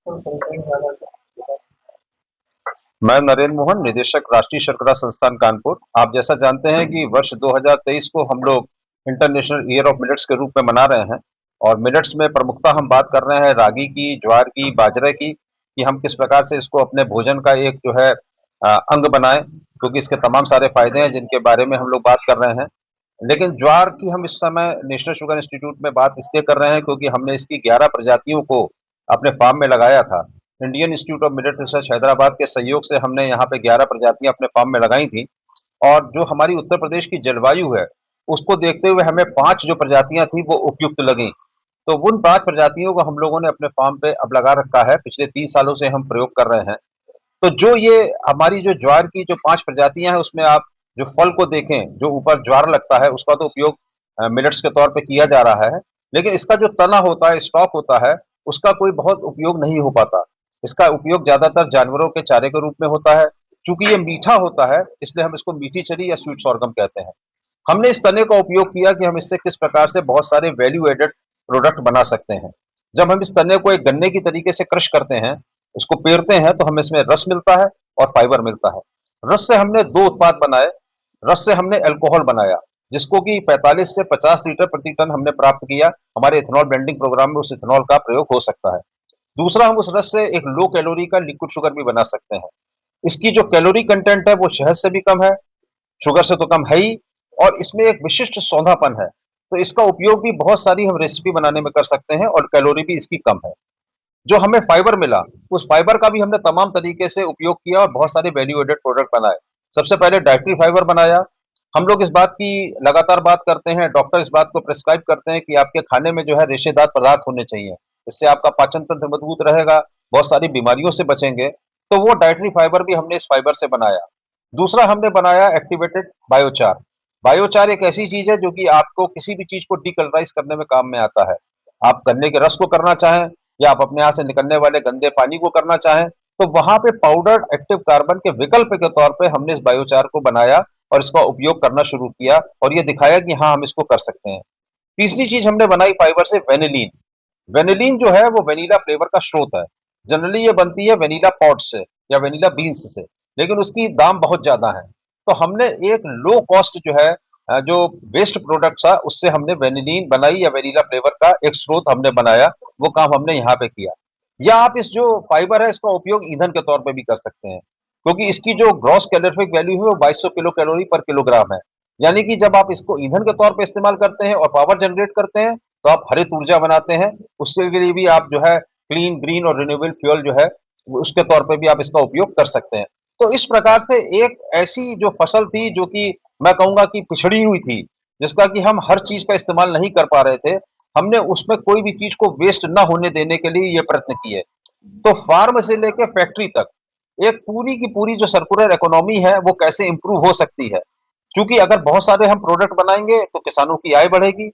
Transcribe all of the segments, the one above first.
मैं नरेंद्र मोहन, निदेशक राष्ट्रीय शर्करा संस्थान कानपुर। आप जैसा जानते हैं कि वर्ष 2023 को हम लोग इंटरनेशनल ईयर ऑफ मिलेट्स के रूप में मना रहे हैं और मिलेट्स में प्रमुखता हम बात कर रहे हैं रागी की, ज्वार की, बाजरे की, कि हम किस प्रकार से इसको अपने भोजन का एक जो है अंग बनाएं, क्योंकि इसके तमाम सारे फायदे हैं जिनके बारे में हम लोग बात कर रहे हैं। लेकिन ज्वार की हम इस समय नेशनल शुगर इंस्टीट्यूट में बात इसलिए कर रहे हैं क्योंकि हमने इसकी 11 प्रजातियों को अपने फार्म में लगाया था। Indian institute of millet research Hyderabad के सहयोग से हमने यहाँ पे 11 प्रजातियां अपने फार्म में लगाई थी और जो हमारी उत्तर प्रदेश की जलवायु है उसको देखते हुए हमें 5 जो प्रजातियां थी वो उपयुक्त लगी। तो उन 5 प्रजातियों को हम लोगों ने अपने फार्म पे अब लगा रखा है। पिछले 3 सालों से हम प्रयोग कर रहे हैं। तो जो ये हमारी जो ज्वार की जो 5 प्रजातियां हैं उसमें आप जो फल को देखें, जो ऊपर ज्वार लगता है उसका तो उपयोग मिलेट्स के तौर पे किया जा रहा है, लेकिन इसका जो तना होता है, स्टॉक होता है, उसका कोई बहुत उपयोग नहीं हो पाता। इसका उपयोग ज्यादातर जानवरों के चारे के रूप में होता है। चूंकि ये मीठा होता है इसलिए हम इसको मीठी चरी या स्वीट सॉर्गम कहते हैं। हमने इस तने का उपयोग किया कि हम इससे किस प्रकार से बहुत सारे वैल्यू एडेड प्रोडक्ट बना सकते हैं। जब हम इस तने को एक गन्ने की तरीके से क्रश करते हैं, इसको पेरते हैं, तो हमें इसमें रस मिलता है और फाइबर मिलता है। रस से हमने 2 उत्पाद बनाए। रस से हमने अल्कोहल बनाया, जिसको कि 45 से 50 लीटर प्रति टन हमने प्राप्त किया। हमारे इथेनॉल ब्लेंडिंग प्रोग्राम में उस इथेनॉल का प्रयोग हो सकता है। दूसरा, हम उस रस से एक लो कैलोरी का लिक्विड शुगर भी बना सकते हैं। इसकी जो कैलोरी कंटेंट है वो शहद से भी कम है, शुगर से तो कम है ही, और इसमें एक विशिष्ट सौंधापन है। तो इसका उपयोग भी बहुत सारी हम रेसिपी बनाने में कर सकते हैं और कैलोरी भी इसकी कम है। जो हमें फाइबर मिला, उस फाइबर का भी हमने तमाम तरीके से उपयोग किया और बहुत सारे वैल्यू एडेड प्रोडक्ट बनाए। सबसे पहले डाइटरी फाइबर बनाया। हम लोग इस बात की लगातार बात करते हैं, डॉक्टर इस बात को प्रिस्क्राइब करते हैं कि आपके खाने में जो है रेशेदार पदार्थ होने चाहिए। इससे आपका पाचन तंत्र मजबूत रहेगा, बहुत सारी बीमारियों से बचेंगे। तो वो डाइटरी फाइबर भी हमने इस फाइबर से बनाया। दूसरा, हमने बनाया एक्टिवेटेड बायोचार। बायोचार एक ऐसी चीज है जो कि आपको किसी भी चीज को डीकलराइज करने में काम में आता है। आप गन्ने के रस को करना चाहें या आप अपने यहाँ से निकलने वाले गंदे पानी को करना चाहें, तो वहां पे पाउडर्ड एक्टिव कार्बन के विकल्प के तौर पे हमने इस बायोचार को बनाया और इसका उपयोग करना शुरू किया और ये दिखाया कि हाँ, हम इसको कर सकते हैं। तीसरी चीज हमने बनाई फाइबर से वेनिलीन। वेनिलीन जो है वो वेनिला फ्लेवर का स्रोत है। जनरली ये बनती है वेनिला पॉड से या वेनिला बीन्स से, लेकिन उसकी दाम बहुत ज्यादा है। तो हमने एक लो कॉस्ट जो है जो वेस्ट प्रोडक्ट्स था उससे हमने वेनिलीन बनाई या वेनिला फ्लेवर का एक स्रोत हमने बनाया। वो काम हमने यहाँ पे किया। या आप इस जो फाइबर है इसका उपयोग ईंधन के तौर पे भी कर सकते हैं, क्योंकि इसकी जो ग्रॉस कैलोरिफिक वैल्यू है वो 2200 किलो कैलोरी पर किलोग्राम है। यानी कि जब आप इसको ईंधन के तौर पे इस्तेमाल करते हैं और पावर जनरेट करते हैं तो आप हरित ऊर्जा बनाते हैं। उसके लिए भी आप जो है क्लीन, ग्रीन और रिन्यूएबल फ्यूल जो है उसके तौर पे भी आप इसका उपयोग कर सकते हैं। तो इस प्रकार से एक ऐसी जो फसल थी जो कि मैं कहूंगा कि पिछड़ी हुई थी, जिसका कि हम हर चीज का इस्तेमाल नहीं कर पा रहे थे, हमने उसमें कोई भी चीज को वेस्ट ना होने देने के लिए ये प्रयत्न किए। तो फार्म से लेके फैक्ट्री तक एक पूरी की पूरी जो सर्कुलर इकोनॉमी है वो कैसे इंप्रूव हो सकती है। क्योंकि अगर बहुत सारे हम प्रोडक्ट बनाएंगे तो किसानों की आय बढ़ेगी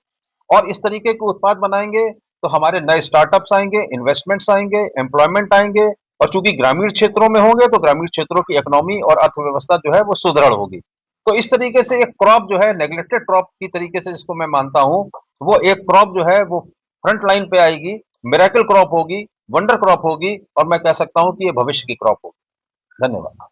और इस तरीके के उत्पाद बनाएंगे तो हमारे नए स्टार्टअप्स आएंगे, इन्वेस्टमेंट्स आएंगे, एम्प्लॉयमेंट आएंगे। और चूंकि ग्रामीण क्षेत्रों में होंगे तो ग्रामीण क्षेत्रों की इकोनॉमी और अर्थव्यवस्था जो है वो सुदृढ़ होगी। तो इस तरीके से एक क्रॉप जो है नेग्लेक्टेड क्रॉप की तरीके से जिसको मैं मानता हूँ, वो एक क्रॉप जो है वो फ्रंट लाइन पे आएगी, मिरेकल क्रॉप होगी, वंडर क्रॉप होगी और मैं कह सकता हूँ कि ये भविष्य की क्रॉप होगी। धन्यवाद।